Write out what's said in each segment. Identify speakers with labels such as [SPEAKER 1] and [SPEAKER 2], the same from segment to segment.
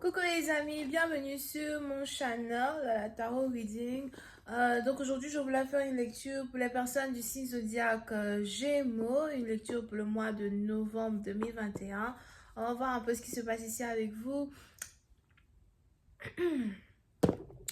[SPEAKER 1] Coucou les amis, bienvenue sur mon channel, la Tarot Reading. Donc aujourd'hui, je voulais faire une lecture pour les personnes du signe zodiaque Gémeaux, une lecture pour le mois de novembre 2021. On va voir un peu ce qui se passe ici avec vous.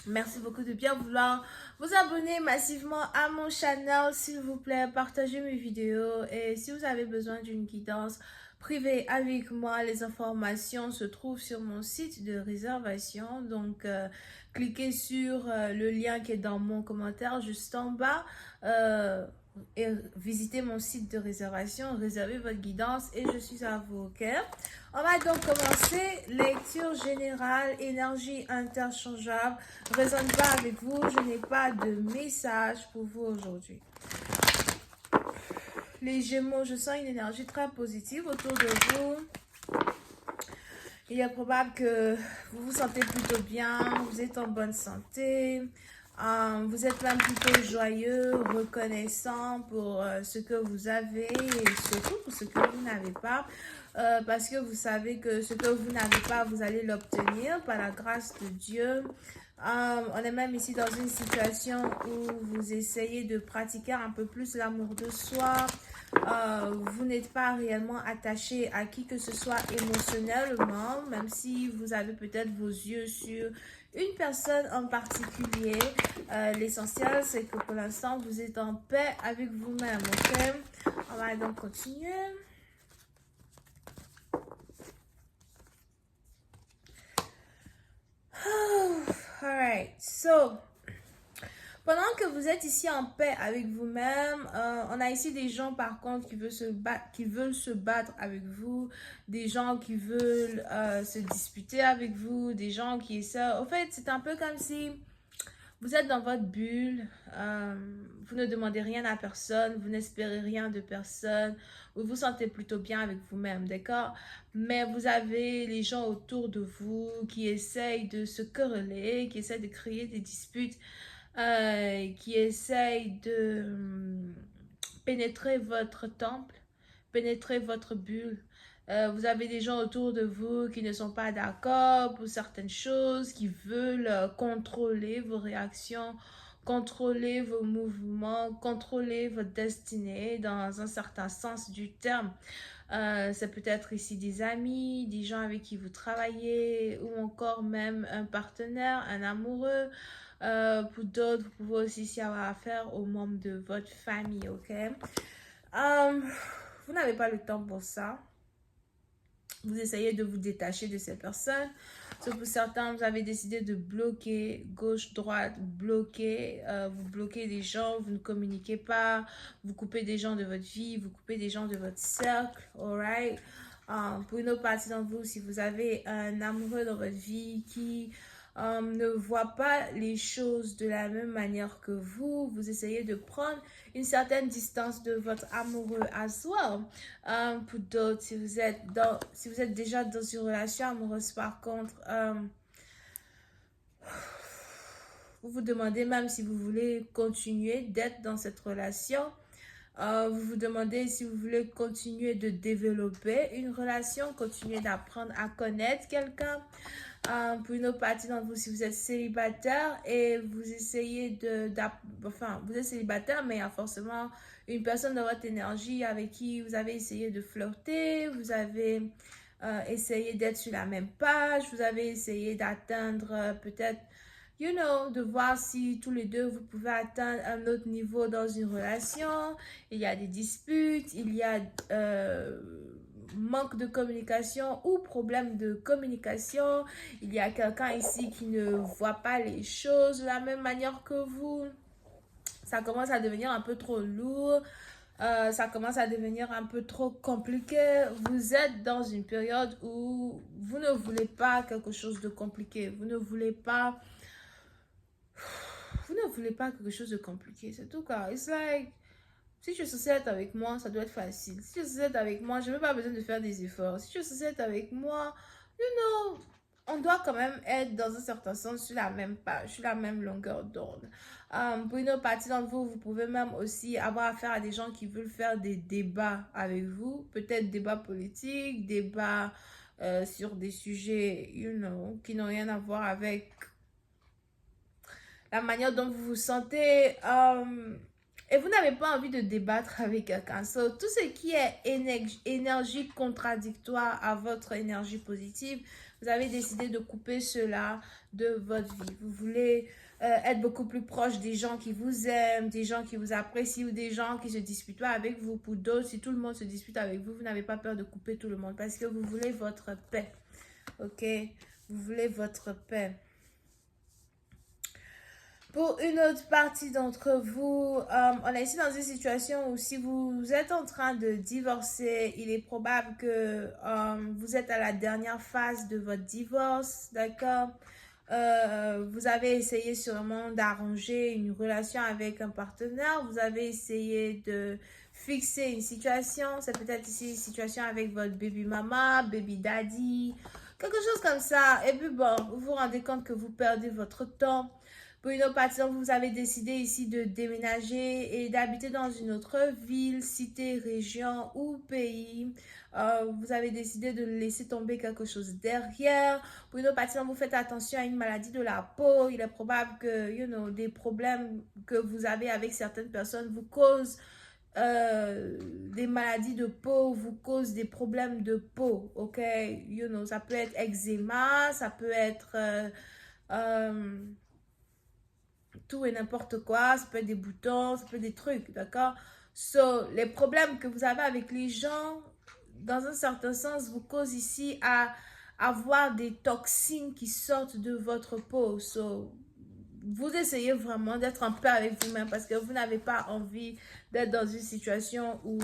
[SPEAKER 1] Merci beaucoup de bien vouloir vous abonner massivement à mon channel, s'il vous plaît, partagez mes vidéos et si vous avez besoin d'une guidance privée avec moi, les informations se trouvent sur mon site de réservation, donc cliquez sur le lien qui est dans mon commentaire juste en bas et visitez mon site de réservation, réservez votre guidance et je suis à vous, ok? On va donc commencer. Lecture générale, énergie interchangeable. Résonne pas avec vous, je n'ai pas de message pour vous aujourd'hui. Les Gémeaux, je sens une énergie très positive autour de vous. Il est probable que vous vous sentez plutôt bien, vous êtes en bonne santé. Vous êtes même plutôt joyeux, reconnaissant pour ce que vous avez et surtout pour ce que vous n'avez pas. Parce que vous savez que ce que vous n'avez pas, vous allez l'obtenir par la grâce de Dieu. On est même ici dans une situation où vous essayez de pratiquer un peu plus l'amour de soi. Vous n'êtes pas réellement attaché à qui que ce soit émotionnellement, même si vous avez peut-être vos yeux sur une personne en particulier. L'essentiel, c'est que pour l'instant, vous êtes en paix avec vous-même, ok? On va donc continuer. Alright, so pendant que vous êtes ici en paix avec vous-même, on a ici des gens par contre qui veulent se battre avec vous, des gens qui veulent se disputer avec vous, des gens qui essaient. En fait, c'est un peu comme si vous êtes dans votre bulle, vous ne demandez rien à personne, vous n'espérez rien de personne, vous vous sentez plutôt bien avec vous-même, d'accord? Mais vous avez les gens autour de vous qui essayent de se quereller, qui essayent de créer des disputes, qui essayent de pénétrer votre temple, pénétrer votre bulle. Vous avez des gens autour de vous qui ne sont pas d'accord pour certaines choses, qui veulent contrôler vos réactions, contrôler vos mouvements, contrôler votre destinée dans un certain sens du terme. C'est peut-être ici des amis, des gens avec qui vous travaillez ou encore même un partenaire, un amoureux. Pour d'autres, vous pouvez aussi avoir affaire aux membres de votre famille, ok? Vous n'avez pas le temps pour ça. Vous essayez de vous détacher de ces personnes. Sauf pour certains, vous avez décidé de bloquer gauche, droite, bloquer. Vous bloquez des gens, vous ne communiquez pas. Vous coupez des gens de votre vie, vous coupez des gens de votre cercle. Alright? Pour une autre partie d'entre vous, si vous avez un amoureux dans votre vie qui ne voit pas les choses de la même manière que vous essayez de prendre une certaine distance de votre amoureux as well. Pour d'autres, si vous êtes déjà dans une relation amoureuse, par contre, vous vous demandez même si vous voulez continuer d'être dans cette relation. Vous vous demandez si vous voulez continuer de développer une relation, continuer d'apprendre à connaître quelqu'un. Pour une autre partie d'entre vous, si vous êtes célibataire et vous essayez vous êtes célibataire, mais il y a forcément une personne dans votre énergie avec qui vous avez essayé de flirter, vous avez essayé d'être sur la même page, vous avez essayé d'atteindre peut-être de voir si tous les deux vous pouvez atteindre un autre niveau dans une relation. Il y a des disputes, il y a manque de communication ou problème de communication. Il y a quelqu'un ici qui ne voit pas les choses de la même manière que vous. Ça commence à devenir un peu trop lourd. Ça commence à devenir un peu trop compliqué. Vous êtes dans une période où vous ne voulez pas quelque chose de compliqué. Vous ne voulez pas quelque chose de compliqué, c'est tout quoi. It's like, si tu es censé être avec moi, ça doit être facile. Si tu es censé être avec moi, je n'ai même pas besoin de faire des efforts. Si tu es censé être avec moi, on doit quand même être dans un certain sens sur la même page, sur la même longueur d'onde. Pour une autre partie d'entre vous, vous pouvez même aussi avoir affaire à des gens qui veulent faire des débats avec vous. Peut-être débats politiques, débats sur des sujets, qui n'ont rien à voir avec la manière dont vous vous sentez. Et vous n'avez pas envie de débattre avec quelqu'un. So, tout ce qui est énergie contradictoire à votre énergie positive, vous avez décidé de couper cela de votre vie. Vous voulez être beaucoup plus proche des gens qui vous aiment, des gens qui vous apprécient ou des gens qui se disputent pas avec vous. Pour d'autres, si tout le monde se dispute avec vous, vous n'avez pas peur de couper tout le monde parce que vous voulez votre paix. Ok? Vous voulez votre paix. Pour une autre partie d'entre vous, on est ici dans une situation où si vous êtes en train de divorcer, il est probable que vous êtes à la dernière phase de votre divorce, d'accord? Vous avez essayé sûrement d'arranger une relation avec un partenaire, vous avez essayé de fixer une situation, c'est peut-être ici une situation avec votre baby mama, baby daddy, quelque chose comme ça. Et puis bon, vous vous rendez compte que vous perdez votre temps. Pour une autre partie, vous avez décidé ici de déménager et d'habiter dans une autre ville, cité, région ou pays. Vous avez décidé de laisser tomber quelque chose derrière. Pour une autre partie, vous faites attention à une maladie de la peau. Il est probable que, des problèmes que vous avez avec certaines personnes vous causent des maladies de peau, vous causent des problèmes de peau, ok? Ça peut être eczéma, ça peut être tout et n'importe quoi, ça peut être des boutons, ça peut être des trucs, d'accord? So, les problèmes que vous avez avec les gens, dans un certain sens, vous causent ici à avoir des toxines qui sortent de votre peau. So, vous essayez vraiment d'être en paix avec vous-même parce que vous n'avez pas envie d'être dans une situation où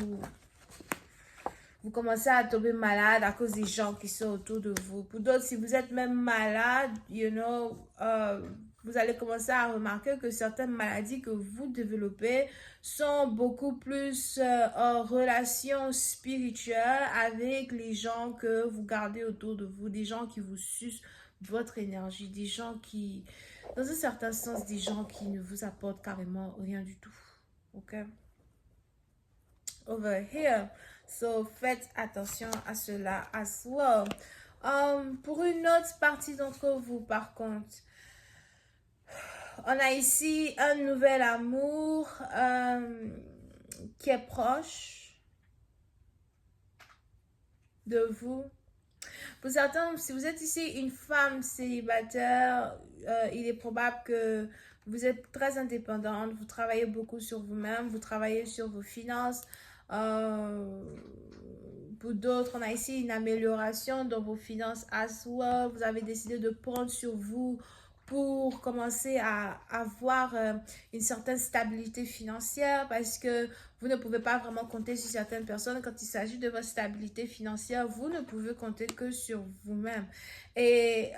[SPEAKER 1] vous commencez à tomber malade à cause des gens qui sont autour de vous. Pour d'autres, si vous êtes même malade, vous allez commencer à remarquer que certaines maladies que vous développez sont beaucoup plus en relation spirituelle avec les gens que vous gardez autour de vous, des gens qui vous sucent votre énergie, des gens qui, dans un certain sens, des gens qui ne vous apportent carrément rien du tout. Ok? Over here. So, faites attention à cela as well. Pour une autre partie d'entre vous, par contre, on a ici un nouvel amour qui est proche de vous. Pour certains, si vous êtes ici une femme célibataire, il est probable que vous êtes très indépendante, vous travaillez beaucoup sur vous-même, vous travaillez sur vos finances. Pour d'autres, on a ici une amélioration dans vos finances as well. Vous avez décidé de prendre sur vous pour commencer à avoir une certaine stabilité financière parce que vous ne pouvez pas vraiment compter sur certaines personnes. Quand il s'agit de votre stabilité financière, vous ne pouvez compter que sur vous-même. Et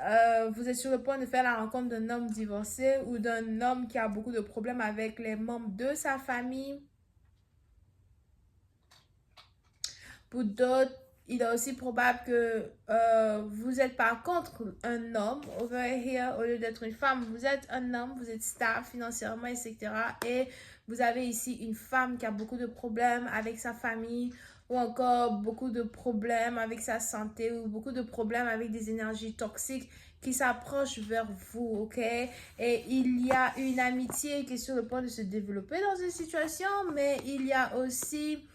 [SPEAKER 1] vous êtes sur le point de faire la rencontre d'un homme divorcé ou d'un homme qui a beaucoup de problèmes avec les membres de sa famille. Pour d'autres, il est aussi probable que vous êtes par contre un homme, over here, au lieu d'être une femme, vous êtes un homme, vous êtes stable financièrement, etc. Et vous avez ici une femme qui a beaucoup de problèmes avec sa famille ou encore beaucoup de problèmes avec sa santé ou beaucoup de problèmes avec des énergies toxiques qui s'approchent vers vous, ok? Et il y a une amitié qui est sur le point de se développer dans une situation, mais il y a aussi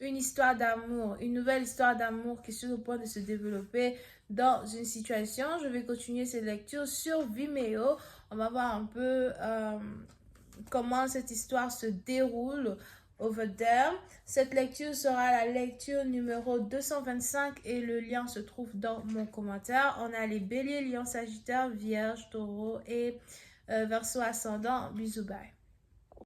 [SPEAKER 1] une histoire d'amour, une nouvelle histoire d'amour qui est sur le point de se développer dans une situation. Je vais continuer cette lecture sur Vimeo. On va voir un peu comment cette histoire se déroule over there. Cette lecture sera la lecture numéro 225 et le lien se trouve dans mon commentaire. On a les béliers, lions, sagittaires, vierges, taureaux et verseau ascendant. Bisous, bye.